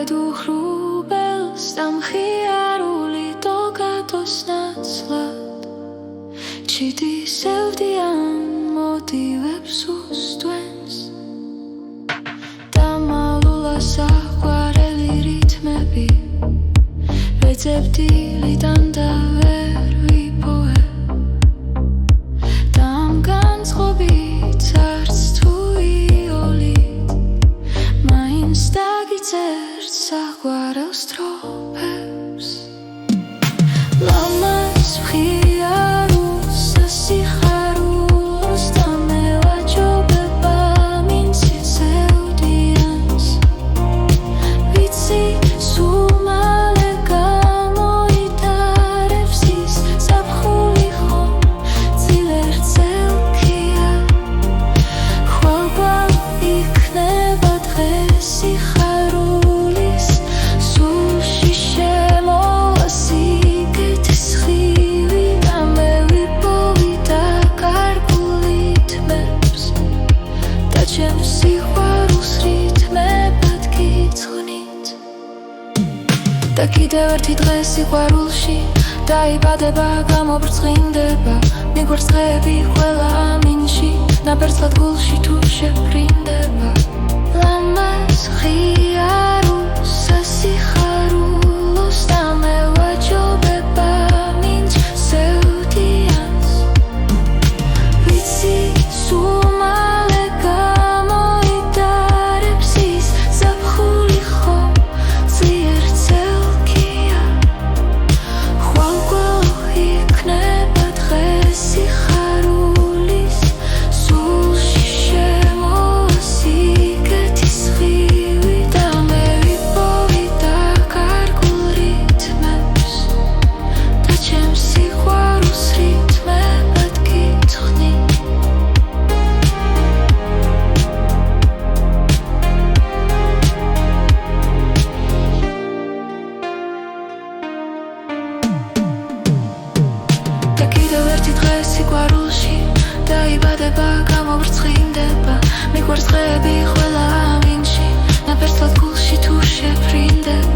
დუხრუბელს სამხიარული დოგატოს ნაცვლად ჩიტის ევდიან მოტივებს უსტვენს დამალულა საყვარელი რითმები რეცეპტილიდან და ვერ ვიპოვე და ამ განწყობით არც თუ იოლით მაინც დაგიწერთ საყვარელს ტროპებს ლამაზ მხიარულს სასიხარულს და მევაჯობება მინც იცევდიანს ვიცი სულ მალე გამოიტარებს ის ზაფხული ხომ ძილერ წელქია ხვალ იქნება დღეს სიხარულის სულში შემოვა სიგეთის ხივი და მე ვიპოვიდა კარგული თმებს და ჩემს სიყვარულს რითმებად გიძღვნით და კიდევ ერთი დღე სიყვარულში დაიბადება გამობრწყინდება მიგვარს დღეები ყველა ამინში ნაბერწლად გულში თუ შეფრინდება ლამაზ მხიარულს სასიხარულოს და მევაჯობება მინც სევდიანს ვიცი სულ მალე გამოიტარებს ის ზაფხული ხომ ძლიერ წელქია ხვალ იქნება დღეს სიხარულის სულში შემოვა სიგეთის ხივი და მე ვიპოვიდა კარგულ რითმებს და ჩემს სიყვარულს რითმებად გიძღვნით და კიდევ ერთი დღე სიყვარულში დაიბადება გამობრწყინდება მიყვარს დღეები ყველა ამინში ნაბერწლად გულში თუ შეფრინდება